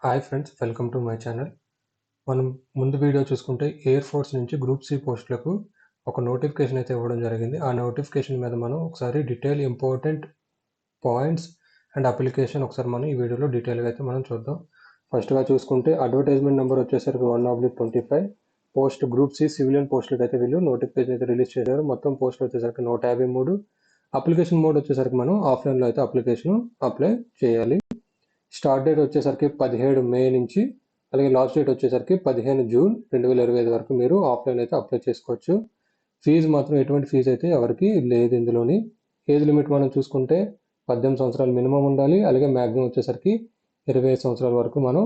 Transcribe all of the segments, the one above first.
Hi friends, welcome to my channel. మనం ముందు video చూసుకుంటే ఎయిర్ ఫోర్స్ నుంచి గ్రూప్ సి పోస్టులకు ఒక నోటిఫికేషన్ అయితే ఇవ్వడం జరిగింది. ఆ నోటిఫికేషన్ మీద మనం ఒకసారి detail important points and application ఒకసారి మనం ఈ వీడియోలో డీటెయిల్గా అయితే మనం చూద్దాం. ఫస్ట్గా చూసుకుంటే అడ్వర్టైజ్మెంట్ నెంబర్ వచ్చేసరికి 1/25 పోస్ట్ గ్రూప్ సి సివిలియన్ పోస్టులకు అయితే వీళ్ళు నోటిఫికేషన్ అయితే రిలీజ్ చేశారు. మొత్తం పోస్టులు వచ్చేసరికి 153. అప్లికేషన్ మోడ్ వచ్చేసరికి మనం ఆఫ్లైన్లో అయితే అప్లికేషన్ అప్లై చేయాలి. స్టార్ట్ డేట్ వచ్చేసరికి 17 మే నుంచి, అలాగే లాస్ట్ డేట్ వచ్చేసరికి 15 జూన్ 2025 వరకు మీరు ఆఫ్లైన్ అయితే అప్లై చేసుకోవచ్చు. ఫీజు మాత్రం ఎటువంటి ఫీజు అయితే ఎవరికి లేదు ఇందులోని. ఏజ్ లిమిట్ మనం చూసుకుంటే 18 సంవత్సరాలు మినిమం ఉండాలి, అలాగే మ్యాక్సిమం వచ్చేసరికి 25 సంవత్సరాల వరకు మనం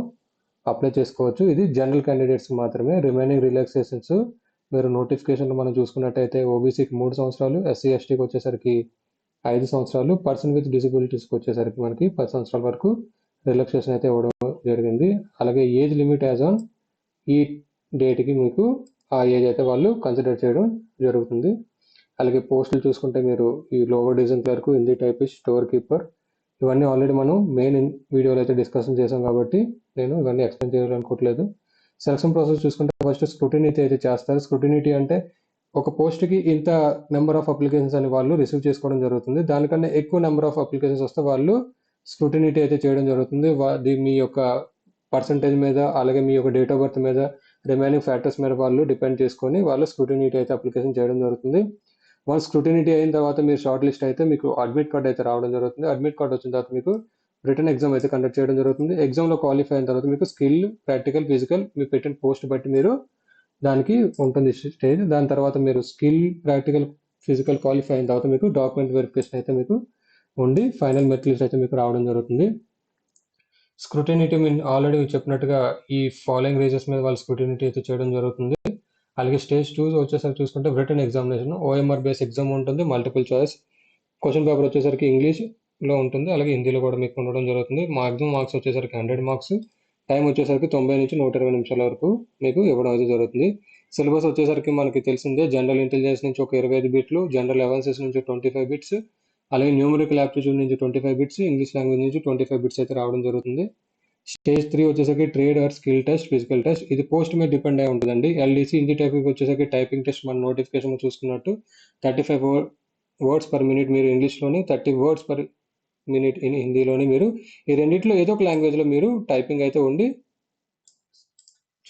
అప్లై చేసుకోవచ్చు. ఇది జనరల్ క్యాండిడేట్స్ మాత్రమే. రిమైనింగ్ రిలాక్సేషన్స్ మీరు నోటిఫికేషన్లో మనం చూసుకున్నట్టయితే ఓబీసీకి 3 సంవత్సరాలు, ఎస్సీ ఎస్టీకి వచ్చేసరికి 5 సంవత్సరాలు, పర్సన్ విత్ డిసబిలిటీస్కి వచ్చేసరికి మనకి 10 సంవత్సరాల వరకు రిలాక్సేషన్ అయితే ఇవ్వడం జరిగింది. అలాగే ఏజ్ లిమిట్ యాజ్ ఆన్ ఈ డేట్కి మీకు ఆ ఏజ్ అయితే వాళ్ళు కన్సిడర్ చేయడం జరుగుతుంది. అలాగే పోస్టులు చూసుకుంటే మీరు ఈ lower division clerk, Hindi typist, store keeper, ఇవన్నీ ఆల్రెడీ మనం మెయిన్ వీడియోలో అయితే డిస్కషన్ చేసాం కాబట్టి నేను ఇవన్నీ ఎక్స్ప్లెయిన్ చేయాలనుకోవట్లేదు. సెలక్షన్ ప్రాసెస్ చూసుకుంటే ఫస్ట్ స్క్రూటినిటీ అయితే చేస్తారు. స్క్రూటినిటీ అంటే ఒక పోస్ట్కి ఇంత నెంబర్ ఆఫ్ అప్లికేషన్స్ అని వాళ్ళు రిసీవ్ చేసుకోవడం జరుగుతుంది. దానికన్నా ఎక్కువ నెంబర్ ఆఫ్ అప్లికేషన్స్ వస్తే వాళ్ళు స్క్రూటినిటీ అయితే చేయడం జరుగుతుంది. మీ యొక్క పర్సంటేజ్ మీద, అలాగే మీ యొక్క డేట్ ఆఫ్ బర్త్ మీద, రిమైనింగ్ ఫ్యాక్టర్స్ మీద వాళ్ళు డిపెండ్ చేసుకొని వాళ్ళు స్క్రూటినిటీ అయితే అప్లికేషన్ చేయడం జరుగుతుంది. వన్స్ స్క్రూటినిటీ అయిన తర్వాత మీరు షార్ట్ లిస్ట్ అయితే మీకు అడ్మిట్ కార్డ్ అయితే రావడం జరుగుతుంది. అడ్మిట్ కార్డ్ వచ్చిన తర్వాత మీకు రిటర్న్ ఎగ్జామ్ అయితే కండక్ట్ చేయడం జరుగుతుంది. ఎగ్జామ్లో క్వాలిఫై అయిన తర్వాత మీకు స్కిల్, ప్రాక్టికల్, ఫిజికల్ మీ పెట్టిన పోస్ట్ బట్టి మీరు దానికి ఉంటుంది స్టేజ్. దాని తర్వాత మీరు స్కిల్, ప్రాక్టికల్, ఫిజికల్ క్వాలిఫై అయిన తర్వాత మీకు డాక్యుమెంట్ వెరిఫికేషన్ అయితే మీకు ఉండి ఫైనల్ మెరిట్ లిస్ట్ అయితే మీకు రావడం జరుగుతుంది. స్క్రూటినిటీ మీన్ ఆల్రెడీ చెప్పినట్టుగా ఈ ఫాలోయింగ్ రీజన్స్ మీద వాళ్ళు స్క్రూటినిటీ అయితే చేయడం జరుగుతుంది. అలాగే స్టేజ్ 2 వచ్చేసరికి చూసుకుంటే written examination, OMR base exam ఉంటుంది, మల్టిపుల్ చాయిస్. క్వశ్చన్ పేపర్ వచ్చేసరికి ఇంగ్లీష్లో ఉంటుంది, అలాగే హిందీలో కూడా మీకు ఉండడం జరుగుతుంది. మాక్సిమం మార్క్స్ వచ్చేసరికి 100 మార్క్స్. టైం వచ్చేసరికి 90 నుంచి 120 నిమిషాల వరకు మీకు ఇవ్వడం అయితే జరుగుతుంది. సిలబస్ వచ్చేసరికి మనకి తెలిసిందే, జనరల్ ఇంటెలిజెన్స్ నుంచి ఒక 25 బిట్లు, జనరల్ అవాన్సెస్ నుంచి 25 బిట్స్, అలాగే న్యూమరికల్ యాప్టిట్యూడ్ నుంచి 25 బిట్స్, ఇంగ్లీష్ లాంగ్వేజ్ నుంచి 25 బిట్స్ అయితే రావడం జరుగుతుంది. స్టేజ్ 3 వచ్చేసరికి trade are skill test, physical test. ఇది పోస్ట్ మీద డిపెండ్ అయి ఉంటుందండి. ఎల్డీసీ హిందీ టైపింగ్ వచ్చేసరికి టైపింగ్ టెస్ట్ మన నోటిఫికేషన్ చూసుకున్నట్టు 35 వర్డ్స్ పర్ మినిట్ మీరు ఇంగ్లీష్లోని, 30 వర్డ్స్ పర్ మినిట్ ఇన్ హిందీలోని, మీరు ఈ రెండింటిలో ఏదో ఒక లాంగ్వేజ్లో మీరు టైపింగ్ అయితే ఉండి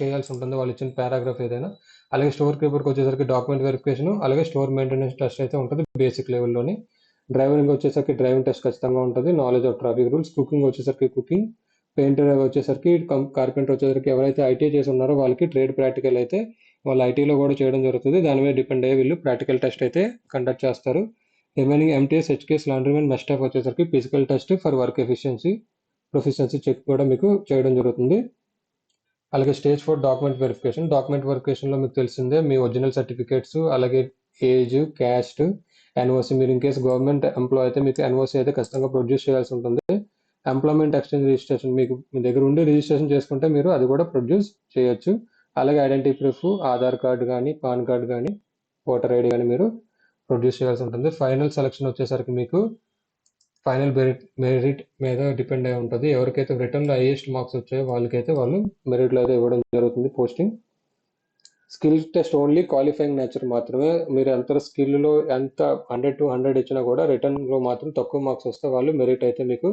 చేయాల్సి ఉంటుంది, వాళ్ళు ఇచ్చిన పారాగ్రాఫ్ ఏదైనా. అలాగే స్టోర్ కీపర్కి వచ్చేసరికి డాక్యుమెంట్ వెరిఫికేషన్, అలాగే స్టోర్ మెయింటెనెన్స్ టెస్ట్ అయితే ఉంటుంది బేసిక్ లెవెల్లోని. డ్రైవింగ్ వచ్చేసరికి డ్రైవింగ్ టెస్ట్ ఖచ్చితంగా ఉంటుంది. Knowledge of traffic rules, cooking వచ్చేసరికి కుకింగ్, పెయింటర్ వచ్చేసరికి, కార్పెంటర్ వచ్చేసరికి ఎవరైతే ఐటీ చేసి ఉన్నారో వాళ్ళకి ట్రేడ్ ప్రాక్టికల్ అయితే వాళ్ళు ఐటీలో కూడా చేయడం జరుగుతుంది. దాని మీద డిపెండ్ అయ్యి వీళ్ళు ప్రాక్టికల్ టెస్ట్ అయితే కండక్ట్ చేస్తారు. Remaining MTS, HKS, laundrymen, mess staff వచ్చేసరికి physical test for work proficiency check కూడా మీకు చేయడం జరుగుతుంది. అలాగే స్టేజ్ 4 డాక్యుమెంట్ వెరిఫికేషన్. డాక్యుమెంట్ వెరిఫికేషన్లో మీకు తెలిసిందే, మీ ఒరిజినల్ సర్టిఫికేట్స్, అలాగే ఏజ్, క్యాస్ట్, ఎన్ఓసి. మీరు ఇన్ కేసు గవర్నమెంట్ ఎంప్లాయ్ అయితే మీకు ఎన్ఓసి అయితే ఖచ్చితంగా ప్రొడ్యూస్ చేయాల్సి ఉంటుంది. ఎంప్లాయ్మెంట్ ఎక్స్చేంజ్ రిజిస్ట్రేషన్ మీకు మీ దగ్గర ఉండి రిజిస్ట్రేషన్ చేసుకుంటే మీరు అది కూడా ప్రొడ్యూస్ చేయొచ్చు. అలాగే ఐడెంటిటీ ప్రూఫ్, ఆధార్ కార్డు కానీ, పాన్ కార్డు కానీ, ఓటర్ ఐడి కానీ మీరు ప్రొడ్యూస్ చేయాల్సి ఉంటుంది. ఫైనల్ సెలక్షన్ వచ్చేసరికి మీకు ఫైనల్ మెరిట్ మీద డిపెండ్ అయి ఉంటుంది. ఎవరికైతే రిటర్న్లో హైయెస్ట్ మార్క్స్ వచ్చాయో వాళ్ళకైతే వాళ్ళు మెరిట్లో అయితే ఇవ్వడం జరుగుతుంది posting. Skill test only qualifying nature మాత్రమే. మీరు ఎంత స్కిల్లో ఎంత 100 to 100 ఇచ్చినా కూడా రిటర్న్లో మాత్రం తక్కువ మార్క్స్ వస్తే వాళ్ళు మెరిట్ అయితే మీకు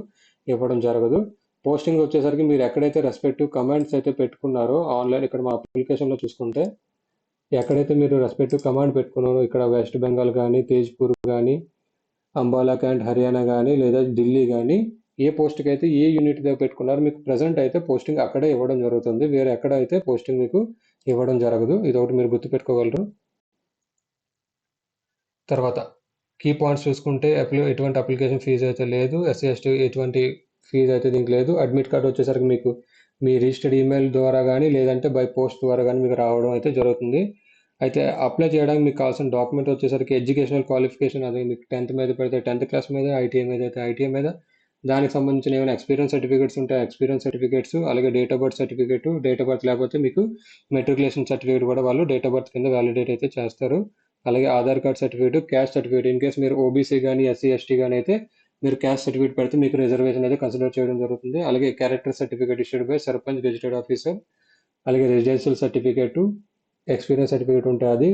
ఇవ్వడం జరగదు. పోస్టింగ్ వచ్చేసరికి మీరు ఎక్కడైతే రెస్పెక్టివ్ కమాండ్స్ అయితే పెట్టుకున్నారో ఆన్లైన్, ఇక్కడ మా అప్లికేషన్లో చూసుకుంటే ఎక్కడైతే మీరు రెస్పెక్టివ్ కమాండ్ పెట్టుకున్నారో, ఇక్కడ వెస్ట్ బెంగాల్ కానీ, తేజ్పూర్ కానీ, అంబాలా క్యాంట్ హర్యానా కానీ, లేదా ఢిల్లీ కానీ, ఏ పోస్ట్కి అయితే ఏ యూనిట్ దగ్గర పెట్టుకున్నారో మీకు ప్రజెంట్ అయితే పోస్టింగ్ అక్కడే ఇవ్వడం జరుగుతుంది. వేరే ఎక్కడ అయితే పోస్టింగ్ మీకు ఇవ్వడం జరగదు. ఇది ఒకటి మీరు గుర్తుపెట్టుకోగలరు. తర్వాత కీ పాయింట్స్ చూసుకుంటే ఎటువంటి అప్లికేషన్ ఫీజు అయితే లేదు. ఎస్సీ ఎస్టీ ఎటువంటి ఫీజు అయితే దీనికి లేదు. అడ్మిట్ కార్డ్ వచ్చేసరికి మీకు మీ రిజిస్టర్డ్ ఈమెయిల్ ద్వారా కానీ, లేదంటే బై పోస్ట్ ద్వారా కానీ మీకు రావడం అయితే జరుగుతుంది. అయితే అప్లై చేయడానికి మీకు కావాల్సిన డాక్యుమెంట్ వచ్చేసరికి ఎడ్యుకేషనల్ క్వాలిఫికేషన్, అది మీకు 10th మీద పెడితే 10th క్లాస్ మీద, ఐటీఐ మీద అయితే ఐటీఐ మీద, దానికి సంబంధించిన ఏమైనా ఎక్స్పీరియన్స్ సర్టిఫికేట్స్ ఉంటే ఎక్స్పీరియన్స్ సర్టిఫికేట్స్, అలాగే date of birth certificate, date of birth లేకపోతే మీకు మెట్రికులేషన్ సర్టిఫికేట్ కూడా వాళ్ళు డేట్ ఆఫ్ బర్త్ కింద వ్యాలిడేట్ అయితే చేస్తారు. అలాగే Aadhaar card certificate, caste certificate. In case మీరు ఓబీసీ కానీ, ఎస్సీ ఎస్టీ కానీ అయితే మీరు క్యాస్ట్ సర్టిఫికేట్ పెడితే మీకు రిజర్వేషన్ అయితే కన్సిడర్ చేయడం జరుగుతుంది. అలాగే character certificate issued by sarpanch gazetted officer, అలాగే రెసిడెన్షియల్ సర్టిఫికేట్, ఎక్స్పీరియన్స్ సర్టిఫికేట్ ఉంటాయి అది.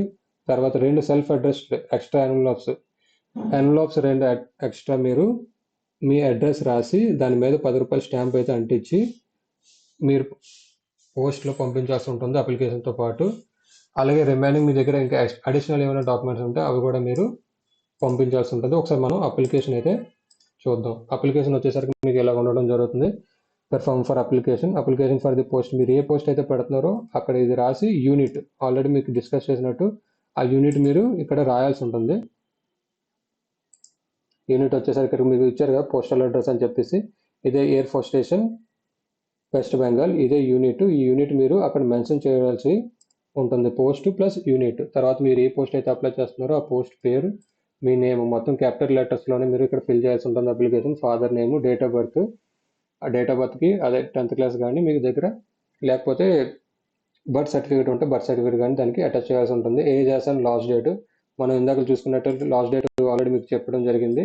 తర్వాత 2 self addressed extra envelopes 2 extra మీరు మీ అడ్రస్ రాసి దాని మీద ₹10 స్టాంప్ అయితే అంటించి మీరు పోస్ట్లో పంపించాల్సి ఉంటుంది అప్లికేషన్తో పాటు. అలాగే రిమైనింగ్ మీ దగ్గర ఇంకా అడిషనల్ ఏమైనా డాక్యుమెంట్స్ ఉంటే అవి కూడా మీరు పంపించాల్సి ఉంటుంది. ఒకసారి మనం అప్లికేషన్ అయితే చూద్దాం. అప్లికేషన్ వచ్చేసరికి మీకు ఇలా ఉండడం జరుగుతుంది. Perform for application for the post, మీరు ఏ పోస్ట్ అయితే పెడుతున్నారో అక్కడ ఇది రాసి యూనిట్ ఆల్రెడీ మీకు డిస్కస్ చేసినట్టు ఆ యూనిట్ మీరు ఇక్కడ రాయాల్సి ఉంటుంది. యూనిట్ వచ్చేసరికి మీకు ఇచ్చారు కదా పోస్టల్ అడ్రస్ అని చెప్పేసి, ఇదే air force station west Bengal, ఇదే యూనిట్. ఈ యూనిట్ మీరు అక్కడ మెన్షన్ చేయాల్సి ఉంటుంది, పోస్ట్ ప్లస్ యూనిట్. తర్వాత మీరు ఏ పోస్ట్ అయితే అప్లై చేస్తున్నారో ఆ పోస్ట్ పేరు, మీ నేమ్ మొత్తం క్యాపిటల్ లెటర్స్లోనే మీరు ఇక్కడ ఫిల్ చేయాల్సి ఉంటుంది application. Father name, date of birth, ఆ డేట్ ఆఫ్ బర్త్కి అదే 10th క్లాస్ కానీ మీకు దగ్గర లేకపోతే బర్త్ సర్టిఫికేట్ ఉంటే బర్త్ సర్టిఫికేట్ కానీ దానికి అటాచ్ చేయాల్సి ఉంటుంది. Age as and last date, మనం ఇందాక చూసుకున్నట్టు లాస్ట్ డేట్ ఆల్రెడీ మీకు చెప్పడం జరిగింది.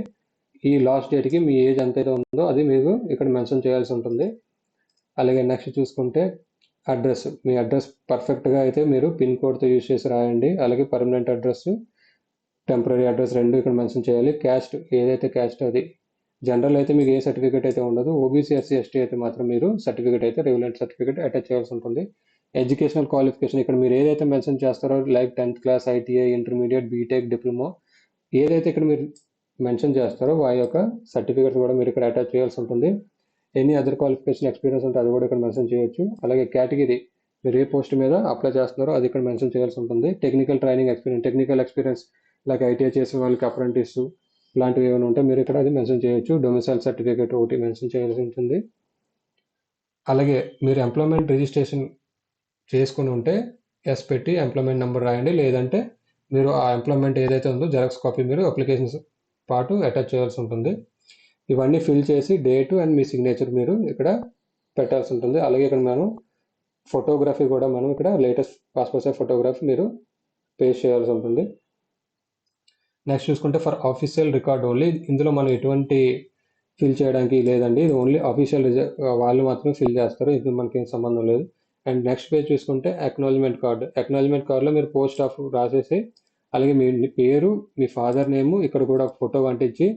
ఈ లాస్ట్ డేట్కి మీ ఏజ్ ఎంతైతే ఉందో అది మీకు ఇక్కడ మెన్షన్ చేయాల్సి ఉంటుంది. అలాగే నెక్స్ట్ చూసుకుంటే అడ్రస్, మీ అడ్రస్ పర్ఫెక్ట్గా అయితే మీరు పిన్ కోడ్తో యూజ్ చేసి రాయండి. అలాగే పర్మనెంట్ అడ్రస్, టెంపరీ అడ్రస్ రెండు ఇక్కడ మెన్షన్ చేయాలి. క్యాస్ట్, ఏదైతే క్యాస్ట్ అది జనరల్ అయితే మీకు ఏ సర్టిఫికేట్ అయితే ఉండదు. ఓబీసీ ఎస్సీ ఎస్టీ అయితే మాత్రం మీరు సర్టిఫికేట్ అయితే రెగ్యులర్ సర్టిఫికేట్ అటాచ్ చేయాల్సి ఉంటుంది. ఎడ్యుకేషనల్ క్వాలిఫికేషన్ ఇక్కడ మీరు ఏదైతే మెన్షన్ చేస్తారో like 10th class, ITI, intermediate, BTech, diploma, ఏదైతే ఇక్కడ మీరు మెన్షన్ చేస్తారో ఆ యొక్క సర్టిఫికేట్స్ కూడా మీరు ఇక్కడ అటాచ్ చేయాల్సి ఉంటుంది. ఎనీ అదర్ క్వాలిఫికేషన్ ఎక్స్పీరియన్స్ ఉంటే అది కూడా ఇక్కడ మెన్షన్ చేయొచ్చు. అలాగే కేటగిరీ, మీరు ఏ పోస్ట్ మీద అప్లై చేస్తున్నారో అది ఇక్కడ మెన్షన్ చేయాల్సి ఉంటుంది. Technical training experience, technical experience like ITI చేసిన వాళ్ళకి అప్రెంటిస్ ఇలాంటివి ఏమైనా ఉంటే మీరు ఇక్కడ అది మెన్షన్ చేయొచ్చు. డొమిసైల్ సర్టిఫికేట్ ఒకటి మెన్షన్ చేయాల్సి ఉంటుంది. అలాగే మీరు ఎంప్లాయ్మెంట్ రిజిస్ట్రేషన్ చేసుకుని ఉంటే ఎస్ పెట్టి ఎంప్లాయ్మెంట్ నెంబర్ రాయండి. లేదంటే మీరు ఆ ఎంప్లాయ్మెంట్ ఏదైతే ఉందో జెరాక్స్ కాపీ మీరు అప్లికేషన్స్ పాటు అటాచ్ చేయాల్సి ఉంటుంది. ఇవన్నీ ఫిల్ చేసి డేటు అండ్ మీ సిగ్నేచర్ మీరు ఇక్కడ పెట్టాల్సి ఉంటుంది. అలాగే ఇక్కడ మనం ఫోటోగ్రఫీ కూడా మనం ఇక్కడ లేటెస్ట్ పాస్పోర్ట్ సైజ్ ఫోటోగ్రఫీ మీరు పేస్ట్ చేయాల్సి ఉంటుంది. నెక్స్ట్ చూసుకుంటే ఫర్ ఆఫీషియల్ రికార్డ్ ఓన్లీ, ఇందులో మనం ఎటువంటి ఫిల్ చేయడానికి లేదండి, ఇది ఓన్లీ ఆఫీషియల్ వాళ్ళు మాత్రమే ఫిల్ చేస్తారు, ఇది మనకి ఏం సంబంధం లేదు. అండ్ నెక్స్ట్ పేజ్ చూసుకుంటే అక్నాలజ్మెంట్ కార్డు. అక్నాలజ్మెంట్ కార్డులో మీరు పోస్ట్ ఆఫ్ రాసేసి అలాగే మీ పేరు, మీ ఫాదర్ నేము, ఇక్కడ కూడా ఫోటో అంటించి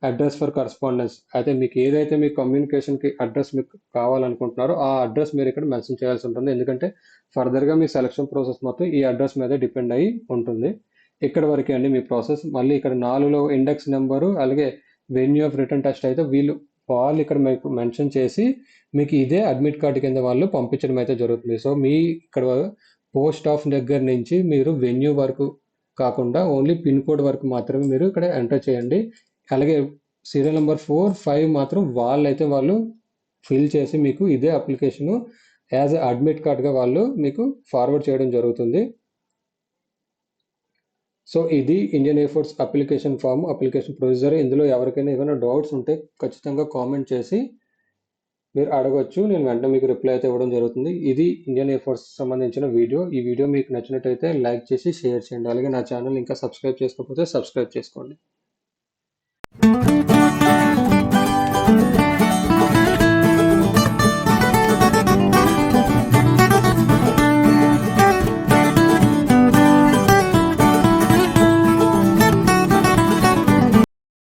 అడ్రస్ ఫర్ కరస్పాండెన్స్, అయితే మీకు ఏదైతే మీ కమ్యూనికేషన్కి అడ్రస్ మీకు కావాలనుకుంటున్నారో ఆ అడ్రస్ మీరు ఇక్కడ మెన్షన్ చేయాల్సి ఉంటుంది. ఎందుకంటే ఫర్దర్గా మీ సెలక్షన్ ప్రాసెస్ మొత్తం ఈ అడ్రస్ మీద డిపెండ్ అయ్యి ఉంటుంది. ఇక్కడ వరకే అండి మీ ప్రాసెస్. మళ్ళీ ఇక్కడ 4లో ఇండెక్స్ నెంబరు అలాగే వెన్యూ ఆఫ్ రిటర్న్ టెస్ట్ అయితే వాళ్ళు ఇక్కడ మీకు మెన్షన్ చేసి మీకు ఇదే అడ్మిట్ కార్డు కింద వాళ్ళు పంపించడం అయితే జరుగుతుంది. సో మీ ఇక్కడ పోస్ట్ ఆఫ్ దగ్గర నుంచి మీరు వెన్యూ వరకు కాకుండా ఓన్లీ పిన్ కోడ్ వరకు మాత్రమే మీరు ఇక్కడ ఎంటర్ చేయండి. అలాగే సీరియల్ నెంబర్ 4, 5 మాత్రం వాళ్ళు ఫిల్ చేసి మీకు ఇదే అప్లికేషను యాజ్ అడ్మిట్ కార్డ్గా వాళ్ళు మీకు ఫార్వర్డ్ చేయడం జరుగుతుంది. సో ఇది Indian air force application form, application procedure. ఇందులో ఎవరికైనా ఏమైనా డౌట్స్ ఉంటే ఖచ్చితంగా కామెంట్ చేసి మీరు అడగొచ్చు, నేను వెంటనే మీకు రిప్లై అయితే ఇవ్వడం జరుగుతుంది. ఇది ఇండియన్ ఎయిర్ ఫోర్స్ సంబంధించిన వీడియో. ఈ వీడియో మీకు నచ్చినట్టయితే లైక్ చేసి షేర్ చేయండి. అలాగే నా ఛానల్ ఇంకా సబ్స్క్రైబ్ చేసుకోకపోతే సబ్స్క్రైబ్ చేసుకోండి.